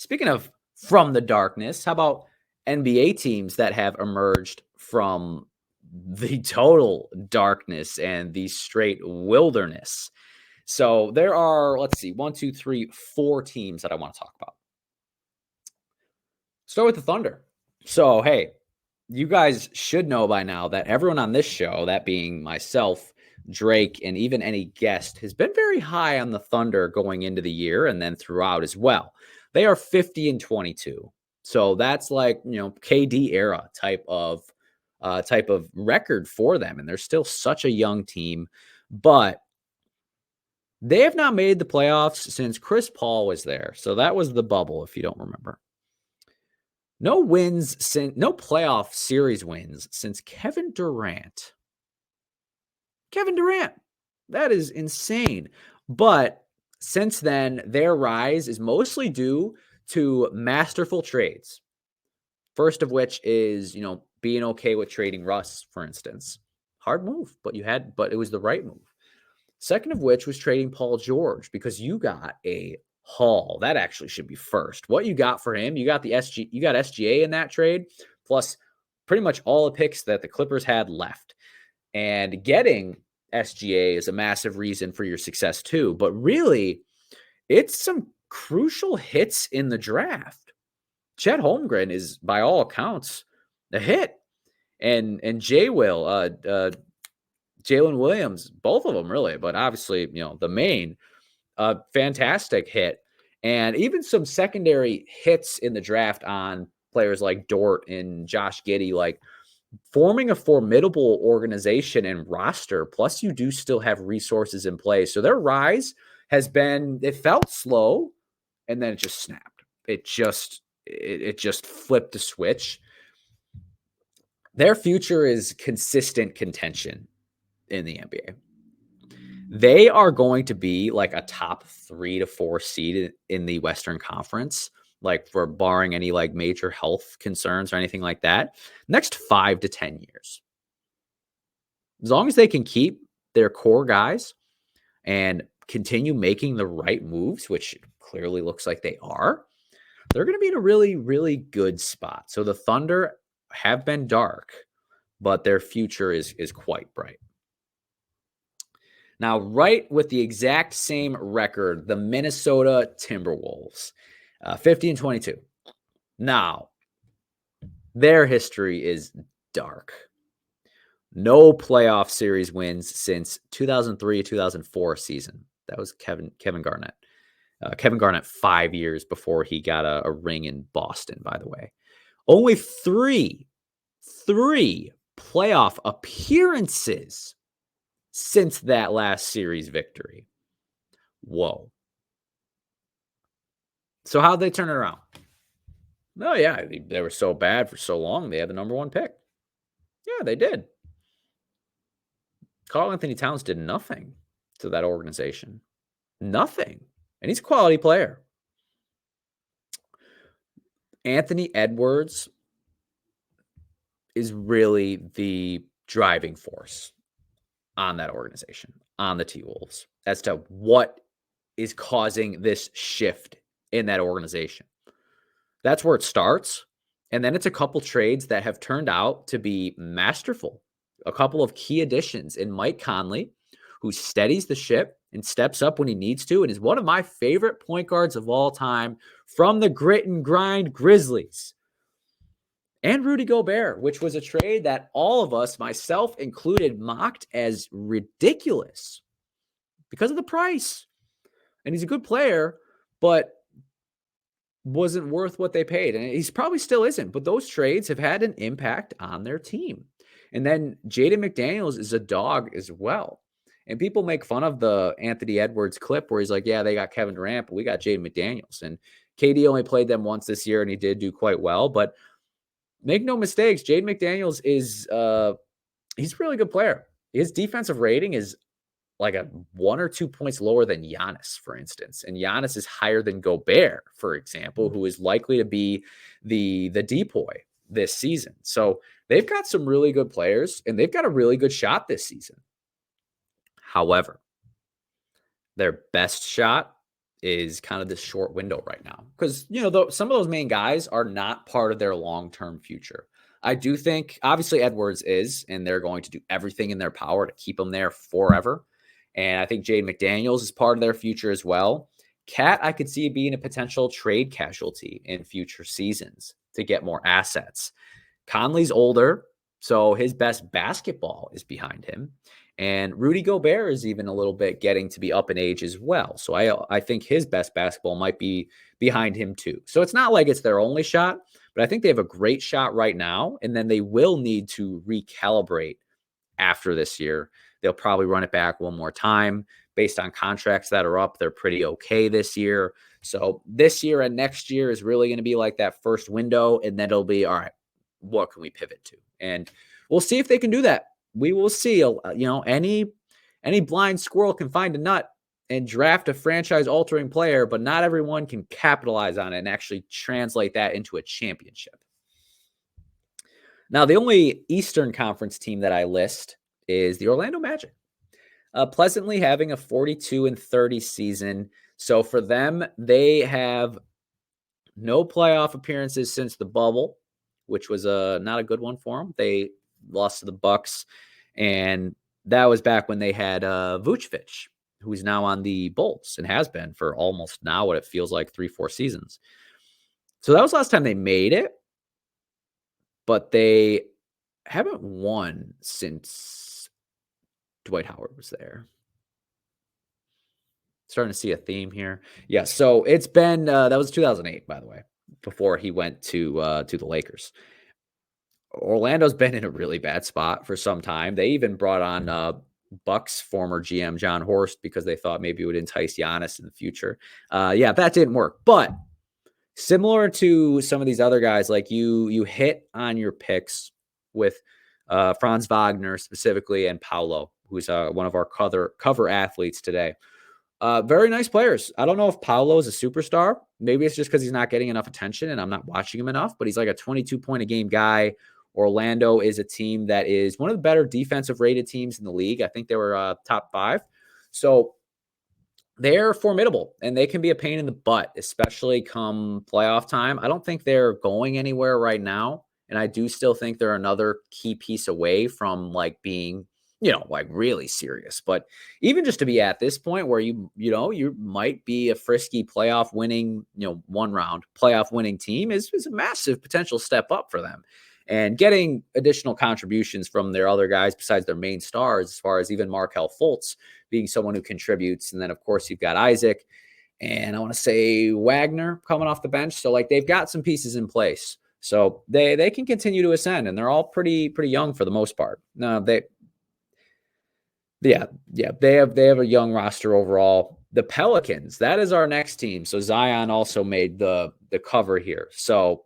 Speaking of from the darkness, how about NBA teams that have emerged from the total darkness and the straight wilderness? So there are, let's see, 4 teams that I want to talk about. Start with the Thunder. So, hey, you guys should know by now that everyone on this show, that being myself, Drake, and even any guest, has been very high on the Thunder going into the year and then throughout as well. They are 50-22. So that's like, KD era type of record for them. And they're still such a young team. But they have not made the playoffs since Chris Paul was there. So that was the bubble, if you don't remember. No playoff series wins since Kevin Durant. Kevin Durant. That is insane. But since then, their rise is mostly due to masterful trades. First of which is, being okay with trading Russ, for instance. Hard move, but it was the right move. Second of which was trading Paul George because you got a haul. That actually should be first. What you got for him, you got SGA in that trade, plus pretty much all the picks that the Clippers had left. And getting SGA is a massive reason for your success too. But really, it's some crucial hits in the draft. Chet Holmgren is, by all accounts, a hit. And Jalen Williams, both of them really, but obviously, the main, fantastic hit. And even some secondary hits in the draft on players like Dort and Josh Giddey, like forming a formidable organization and roster. Plus, you do still have resources in place. So their rise it felt slow, and then it just snapped. It just flipped a switch. Their future is consistent contention in the NBA. They are going to be like a top 3 to 4 seed in the Western Conference, like for barring any like major health concerns or anything like that, next 5 to 10 years. As long as they can keep their core guys and continue making the right moves, which clearly looks like they are, they're going to be in a really, really good spot. So the Thunder have been dark, but their future is quite bright. Now, right with the exact same record, the Minnesota Timberwolves, 50-22. Now, their history is dark. No playoff series wins since 2003-2004 season. That was Kevin Garnett. Kevin Garnett 5 years before he got a ring in Boston, by the way. Only three playoff appearances since that last series victory. Whoa. So how'd they turn it around? Oh, yeah, they were so bad for so long. They had the number 1 pick. Yeah, they did. Karl-Anthony Towns did nothing to that organization. Nothing. And he's a quality player. Anthony Edwards is really the driving force on that organization, on the T-Wolves, as to what is causing this shift in that organization. That's where it starts. And then it's a couple trades that have turned out to be masterful. A couple of key additions in Mike Conley, who steadies the ship and steps up when he needs to, and is one of my favorite point guards of all time from the grit and grind Grizzlies. And Rudy Gobert, which was a trade that all of us, myself included, mocked as ridiculous because of the price. And he's a good player, but wasn't worth what they paid. And he's probably still isn't, but those trades have had an impact on their team. And then Jaden McDaniels is a dog as well. And people make fun of the Anthony Edwards clip where he's like, yeah, they got Kevin Durant, but we got Jaden McDaniels. And KD only played them once this year, and he did do quite well. But make no mistakes, Jaden McDaniels is he's a really good player. His defensive rating is like 1 or 2 points lower than Giannis, for instance. And Giannis is higher than Gobert, for example, who is likely to be the depoy this season. So they've got some really good players, and they've got a really good shot this season. However, their best shot is kind of this short window right now because, some of those main guys are not part of their long-term future. I do think, obviously, Edwards is, and they're going to do everything in their power to keep him there forever. And I think Jade McDaniels is part of their future as well. Cat, I could see being a potential trade casualty in future seasons to get more assets. Conley's older, so his best basketball is behind him. And Rudy Gobert is even a little bit getting to be up in age as well. So I think his best basketball might be behind him too. So it's not like it's their only shot, but I think they have a great shot right now. And then they will need to recalibrate after this year. They'll probably run it back one more time based on contracts that are up. They're pretty okay this year. So this year and next year is really going to be like that first window. And then it'll be, all right, what can we pivot to? And we'll see if they can do that. We will see. Any blind squirrel can find a nut and draft a franchise-altering player, but not everyone can capitalize on it and actually translate that into a championship. Now, the only Eastern Conference team that I list is the Orlando Magic. Pleasantly having a 42-30 season. So for them, they have no playoff appearances since the bubble, which was not a good one for them. They lost to the Bucks, and that was back when they had Vucevic, who's now on the Bolts and has been for almost now what it feels like 3-4 seasons. So that was the last time they made it, but they haven't won since Dwight Howard was there. Starting to see a theme here. Yeah, so it's been that was 2008, by the way, before he went to the Lakers. Orlando's been in a really bad spot for some time. They even brought on Bucks former GM John Horst because they thought maybe it would entice Giannis in the future. That didn't work. But similar to some of these other guys, like you hit on your picks with Franz Wagner specifically and Paolo, who's one of our cover athletes today. Very nice players. I don't know if Paolo is a superstar. Maybe it's just because he's not getting enough attention and I'm not watching him enough, but he's like a 22-point-a-game guy. Orlando is a team that is one of the better defensive rated teams in the league. I think they were top 5. So they're formidable and they can be a pain in the butt, especially come playoff time. I don't think they're going anywhere right now. And I do still think they're another key piece away from like being, like really serious. But even just to be at this point where you might be a frisky playoff winning, one round playoff winning team is a massive potential step up for them. And getting additional contributions from their other guys besides their main stars, as far as even Markelle Fultz being someone who contributes. And then, of course, you've got Isaac and I want to say Wagner coming off the bench. So, like, they've got some pieces in place. So they can continue to ascend, and they're all pretty young for the most part. No, they have a young roster overall. The Pelicans, that is our next team. So Zion also made the cover here. So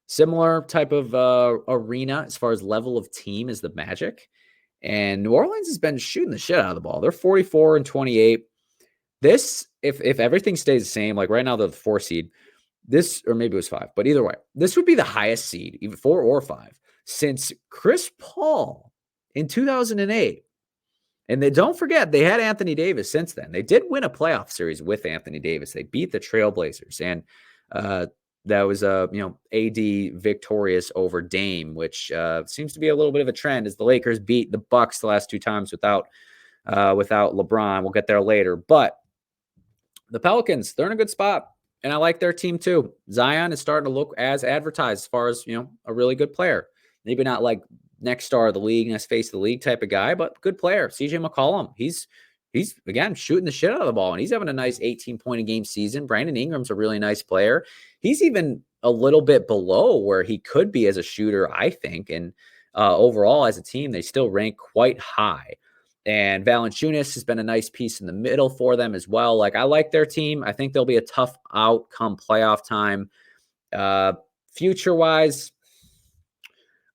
similar type of arena as far as level of team as the Magic. And New Orleans has been shooting the shit out of the ball. They're 44-28. This, if everything stays the same, like right now they're the 4 seed, this, or maybe it was 5, but either way, this would be the highest seed, even 4 or 5, since Chris Paul in 2008. And they don't forget, they had Anthony Davis since then. They did win a playoff series with Anthony Davis. They beat the Trailblazers. And that was AD victorious over Dame, which seems to be a little bit of a trend as the Lakers beat the Bucks the last 2 times without LeBron. We'll get there later. But the Pelicans, they're in a good spot. And I like their team too. Zion is starting to look as advertised as far as, a really good player. Maybe not like next star of the league, next face of the league type of guy, but good player. CJ McCollum, he's again shooting the shit out of the ball, and he's having a nice 18-point-a-game season. Brandon Ingram's a really nice player. He's even a little bit below where he could be as a shooter, I think. And overall, as a team, they still rank quite high. And Valanciunas has been a nice piece in the middle for them as well. Like, I like their team. I think they'll be a tough outcome playoff time. Future-wise,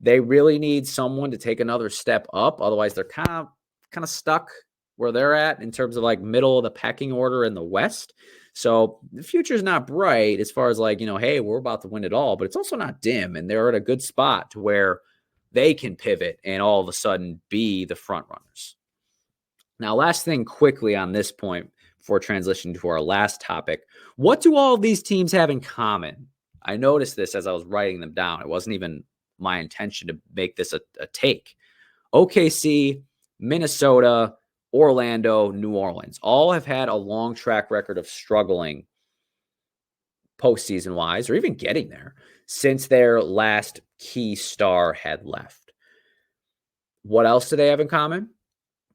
they really need someone to take another step up. Otherwise, they're kind of stuck where they're at in terms of like middle of the pecking order in the West. So the future's not bright as far as like, hey, we're about to win it all, but it's also not dim. And they're at a good spot to where they can pivot and all of a sudden be the front runners. Now, last thing quickly on this point before transitioning to our last topic. What do all of these teams have in common? I noticed this as I was writing them down. It wasn't even my intention to make this a take. OKC, Minnesota, Orlando, New Orleans all have had a long track record of struggling postseason wise, or even getting there since their last key star had left. What else do they have in common?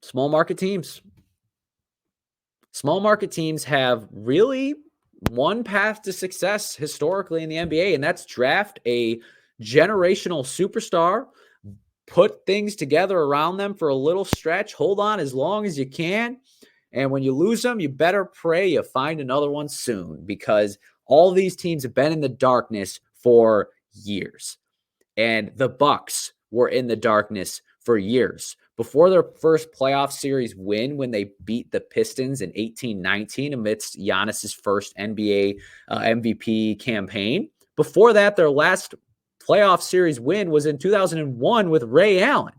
Small market teams. Small market teams have really one path to success historically in the NBA, and that's draft a generational superstar, put things together around them for a little stretch, hold on as long as you can, and when you lose them, you better pray you find another one soon, because all these teams have been in the darkness for years. And the Bucks were in the darkness for years. Before their first playoff series win, when they beat the Pistons in 18-19 amidst Giannis's first NBA MVP campaign. Before that, their last playoff series win was in 2001 with Ray Allen.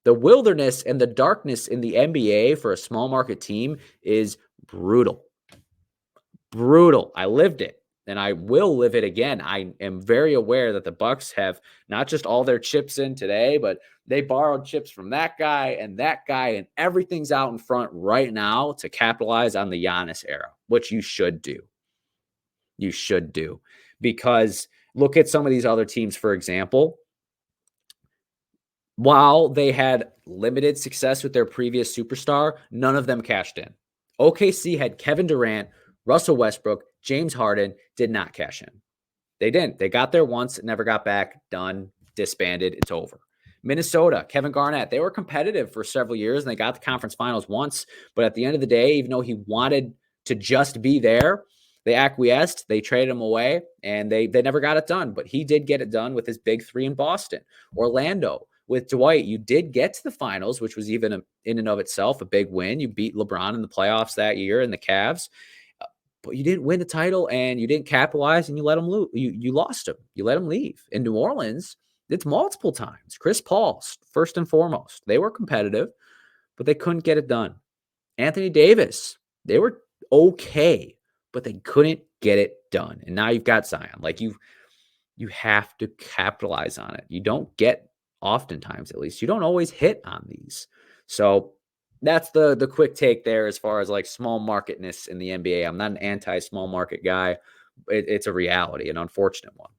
The wilderness and the darkness in the NBA for a small market team is brutal. Brutal. I lived it, and I will live it again. I am very aware that the Bucks have not just all their chips in today, but they borrowed chips from that guy, and everything's out in front right now to capitalize on the Giannis era, which you should do. You should do, because look at some of these other teams, for example. While they had limited success with their previous superstar, none of them cashed in. OKC had Kevin Durant, Russell Westbrook, James Harden, did not cash in. They didn't. They got there once, never got back, done, disbanded, it's over. Minnesota, Kevin Garnett, they were competitive for several years, and they got the conference finals once. But at the end of the day, even though he wanted to just be there, they acquiesced, they traded him away, and they never got it done. But he did get it done with his big three in Boston. Orlando, with Dwight, you did get to the finals, which was even in and of itself a big win. You beat LeBron in the playoffs that year and the Cavs, but you didn't win the title, and you didn't capitalize, and you let him lose. You lost him. You let him leave. In New Orleans, it's multiple times. Chris Paul, first and foremost. They were competitive, but they couldn't get it done. Anthony Davis, they were okay, but they couldn't get it done. And now you've got Zion. Like, you have to capitalize on it. You don't get, oftentimes at least, you don't always hit on these. So that's the quick take there as far as like small marketness in the NBA. I'm not an anti-small market guy. It's a reality, an unfortunate one.